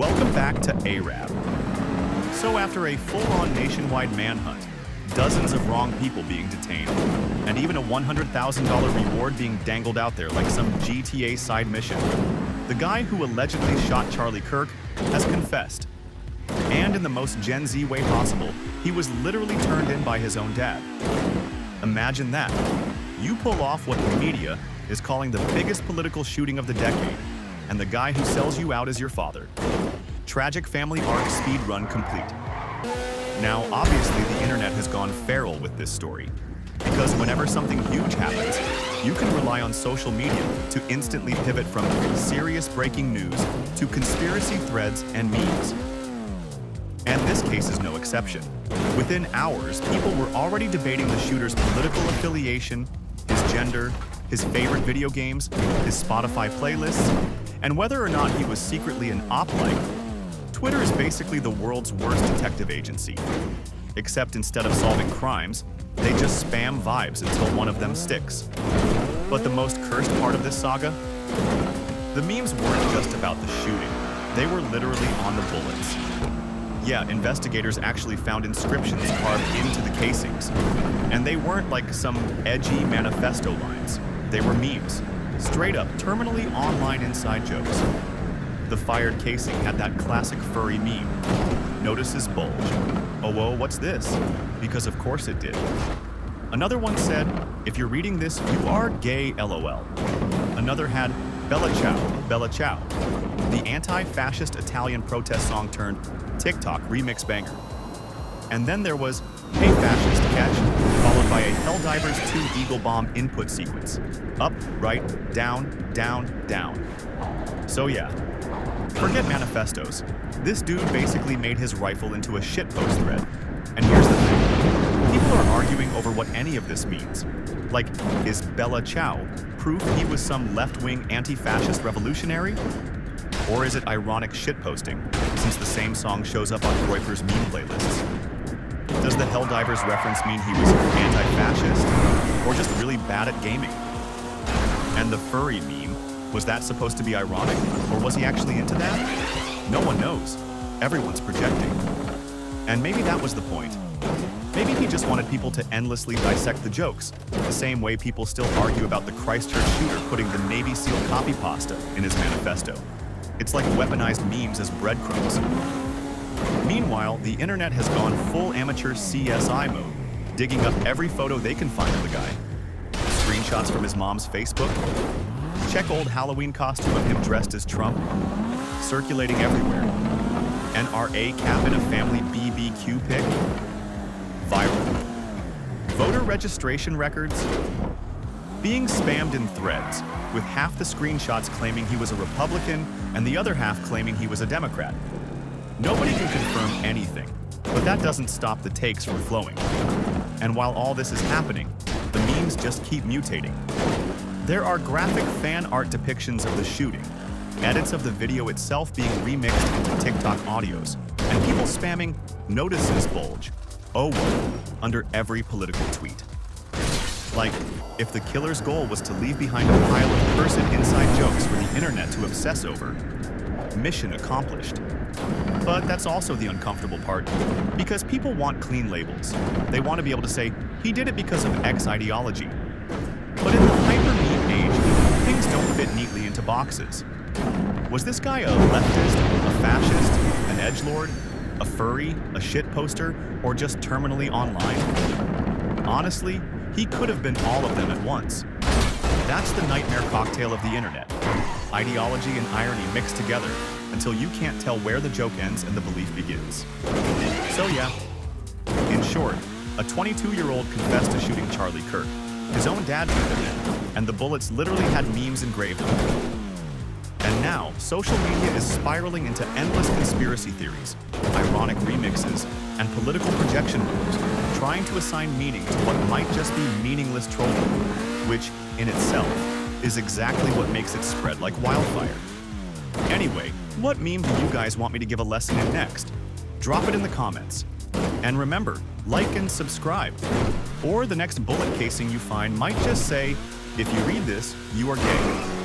Welcome back to Arab. So after a full-on nationwide manhunt, dozens of wrong people being detained, and even a $100,000 reward being dangled out there like some GTA side mission, the guy who allegedly shot Charlie Kirk has confessed. And in the most Gen Z way possible, he was literally turned in by his own dad. Imagine that. You pull off what the media is calling the biggest political shooting of the decade, and the guy who sells you out is your father. Tragic family arc speedrun complete. Now, obviously, the internet has gone feral with this story, because whenever something huge happens, you can rely on social media to instantly pivot from serious breaking news to conspiracy threads and memes. And this case is no exception. Within hours, people were already debating the shooter's political affiliation, his gender, his favorite video games, his Spotify playlists, and whether or not he was secretly an op-like. Twitter is basically the world's worst detective agency. Except instead of solving crimes, they just spam vibes until one of them sticks. But the most cursed part of this saga? The memes weren't just about the shooting. They were literally on the bullets. Yeah, investigators actually found inscriptions carved into the casings. And they weren't like some edgy manifesto lines. They were memes. Straight up, terminally online inside jokes. The fired casing had that classic furry meme. Notice his bulge. Oh, whoa, what's this? Because of course it did. Another one said, if you're reading this, you are gay, LOL. Another had, Bella Ciao, Bella Ciao. The anti-fascist Italian protest song turned TikTok remix banger. And then there was, hey fascist, catch, followed by a Helldivers 2 Eagle Bomb input sequence. Up, right, down, down, down. So yeah, forget manifestos. This dude basically made his rifle into a shitpost thread. And here's the thing. People are arguing over what any of this means. Like, is Bella Ciao proof he was some left-wing anti-fascist revolutionary? Or is it ironic shitposting, since the same song shows up on Groyper's meme playlists? Does the Helldivers reference mean he was anti-fascist, or just really bad at gaming? And the furry meme, was that supposed to be ironic, or was he actually into that? No one knows. Everyone's projecting. And maybe that was the point. Maybe he just wanted people to endlessly dissect the jokes, the same way people still argue about the Christchurch shooter putting the Navy SEAL copy pasta in his manifesto. It's like weaponized memes as breadcrumbs. Meanwhile, the internet has gone full amateur CSI mode, digging up every photo they can find of the guy. Screenshots from his mom's Facebook. Check old Halloween costume of him dressed as Trump, circulating everywhere. NRA cap in a family BBQ pic. Viral. Voter registration records. Being spammed in threads, with half the screenshots claiming he was a Republican and the other half claiming he was a Democrat. Nobody can confirm anything, but that doesn't stop the takes from flowing. And while all this is happening, the memes just keep mutating. There are graphic fan art depictions of the shooting, edits of the video itself being remixed into TikTok audios, and people spamming "notice his bulge," oh whoa, under every political tweet. Like, if the killer's goal was to leave behind a pile of cursed inside jokes for the internet to obsess over, mission accomplished. But that's also the uncomfortable part, because people want clean labels. They want to be able to say, he did it because of X ideology. But in the hyper-meme age, things don't fit neatly into boxes. Was this guy a leftist, a fascist, an edgelord, a furry, a shitposter, or just terminally online? Honestly, he could have been all of them at once. That's the nightmare cocktail of the internet. Ideology and irony mixed together until you can't tell where the joke ends and the belief begins. So yeah, in short, a 22-year-old confessed to shooting Charlie Kirk. His own dad turned him in, and the bullets literally had memes engraved on them. And now, social media is spiraling into endless conspiracy theories, ironic remixes, and political projection wars, trying to assign meaning to what might just be meaningless trolling, which, in itself, is exactly what makes it spread like wildfire. Anyway, what meme do you guys want me to give a lesson in next? Drop it in the comments. And remember, like and subscribe. Or the next bullet casing you find might just say, if you read this, you are gay.